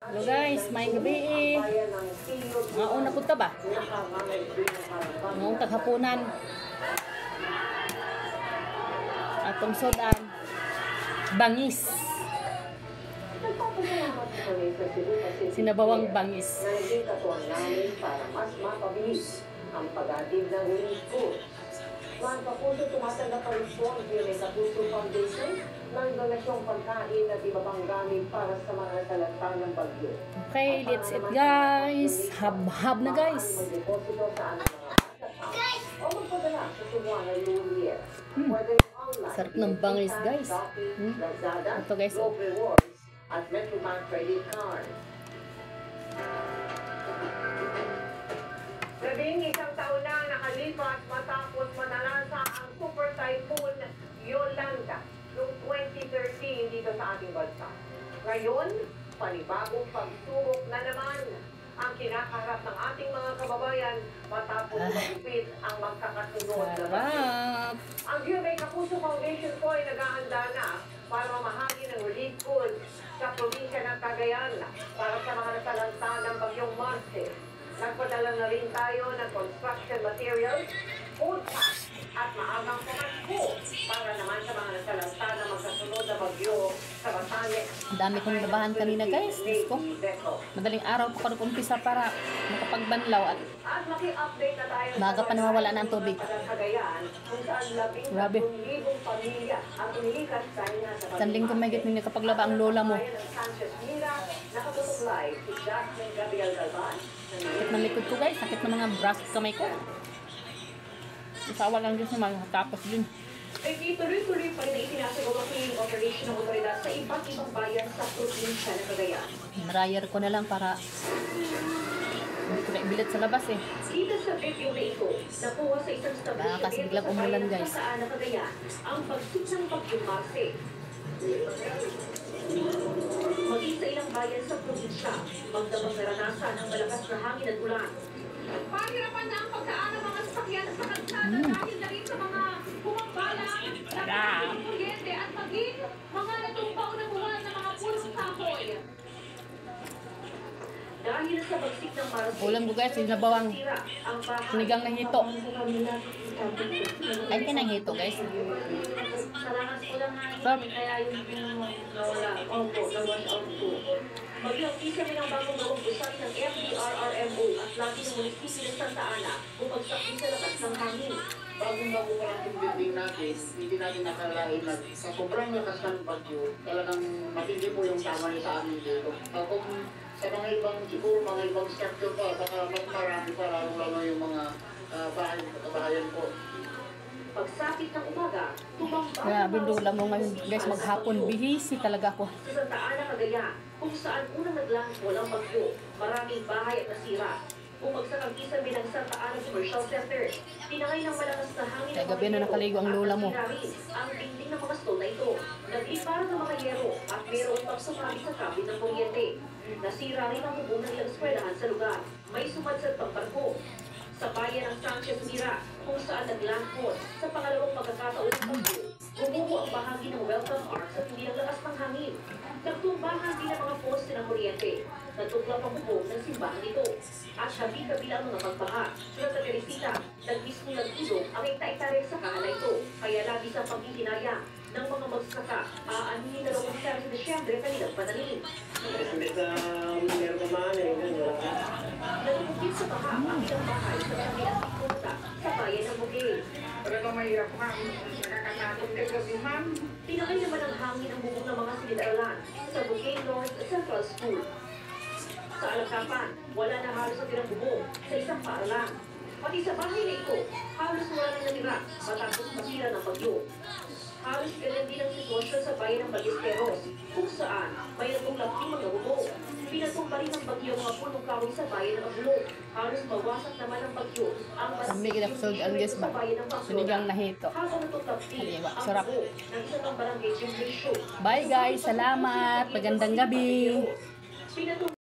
Hello guys, may gabi eh. Ngaon na punta ba? Ngaon taghapunan. Atong sodan. Bangis. Sinabawang bangis. Para mas mapabilis ang pag-atid ng relief food. Mga kapuso, tumatanggap ang response via may Kapuso Foundation ng donasyong pagkain at iba pang gamit para sa mga nasalanta ng bagyo. Okay, let's eat guys. Hab-hab na guys. Mag-deposito sa aming mga account o magpadala sa Cebuana Lumier. Pwede online. Sarap ng bangis guys. Lazada, Ito guys. Globe Rewards at Metrobank Credit Card. Labing isang taon na nakalipas matapos manalasa ang Super Typhoon Yolanda noong 2013 dito sa ating bansa. Ngayon, panibagong pagsubok na naman ang kinakaharap ng ating mga kababayan matapos magupit ang magkakasunod na bagyo. Sarap. Ang GMA Kapuso Foundation po ay naghahanda na para mamahagi ng relief goods sa probinsya ng Cagayan para sa mga nasalanta ng bagyong Marce. Nagpadala na rin tayo ng construction materials, food packs, at maagang pamasko para naman sa mga nasalanta na magkasunod na bagyo sa Batanes. Ang dami kong labahan kanina guys. Diyos ko. Madaling araw pa ko umpisa para makapagbanlaw at maki-update na tayo maaga pa nawawala na ang tubig. Grabe. Isang linggo may git na kapaglaba ang lola mo. Sakit ng likod ko guys. Sakit ng mga brass kamay ko. Isawa lang Diyos naman. Tapos din. Ay tuloy-tuloy pa rin na isinasagawa ng operation ng otoridad sa iba't ibang bayan sa probinsya ng Cagayan. Dryer ko na lang para hindi ko na ibilit sa labas eh. Dito sa video na ito, nakuha sa isang establishment Kasi biglang umulan guys. sa Ana, Cagayan, ang pagsik ng bagyong Marce. Maging sa ilang bayan sa probinsya, magdamang naranasan ng malakas na hangin at ulan. Pahirapan na ang pagkaan ng mga sasakyan sa kalsada dahil na rin sa mga bumagbalang na kuryente at maging mga natumpaw na buwan ng mga pulong kahoy. Dahil sa bagsik ng Marce, Ulam ko guys, yung nabawang sinigang na hito. Ay, kinang hito guys. Salamat po lang Stop. kaya yung nawala. Opo, nawash out po. Mag-iapis kami ng bagong gawang usap ng FDRRMO at lagi ng munisipyo ng Santa Ana bumagsak din sa lakas ng hangin. Bagong nakuha ang building natin, hindi natin nakalain na sa sobrang lakas ng bagyo, talagang matindi po yung tama niya sa amin dito. Kung sa mga ibang, siguro mga ibang structure pa, baka mas marami pa, lalo yung mga bahayan po. Pagsapit ng umaga, tumambang Kaya bindulan mo ngayon guys, maghapon. Bihisi talaga ako. sa Santa Ana, Cagayan, kung saan unang naglandfall ang bagyo, maraming bahay at nasira. Bumagsak ang isang bilang Santa Ana Commercial Center. Tinangay ng malakas na hangin Kaya gabi na nakaligo ang lola mo. ang dingding ng mga stall na ito. Nag-ipara ng mga yero at mayroon pang sumali sa kabin ng kuryente. Nasira rin ang bubong ng ilang eskwelahan sa lugar. May sumadsad pang barko. Sa bayan ng Sanchez Mira, kung saan naglandfall sa pangalawang pagkakataon ng bagyo, bumubo ang bahagi ng welcome arch at hindi ng lakas ng hangin. Nagtumbahan din ang mga poste ng kuryente. Natuklap ang bubong ng simbahan ito. At habi-kabila ang mga pagbaha. Sulat na Teresita, nag-mismong nagtulong ang ita-itare sa kahala ito. Kaya labis ang paghihinaya ng mga magsasaka. Aanhin na raw ang sa Disyembre kanilang pananim. Nalubugin sa baha ang ilang bahay sa kabilang ikunta sa bayan ng Bugay. Talagang mahirap ma'am, nakakatakot ka gabi ma'am. Tinangay naman ang hangin ang bubong ng mga silid-aralan sa Bugay North Central School. Sa Alakapan, wala na halos sa tirang bubong sa isang paaralan. Pati sa bahay na ito, halos wala na natira matapos masira ng bagyo. Halos ganyan din ang sitwasyon sa bayan ng Ballesteros, kung saan may natuklap din mga bubong. Pinatumba rin ng bagyo mga punong kahoy sa bayan ng Agulong. Halos mawasak naman ng bagyo ang Kami kinapsog ang guys ba? Sinigang na hito. Habang natuklap din Kaliwa, ang sarap. buo ng isa pang barangay gymnasium. Bye guys, salamat. Magandang gabi. Pinatumba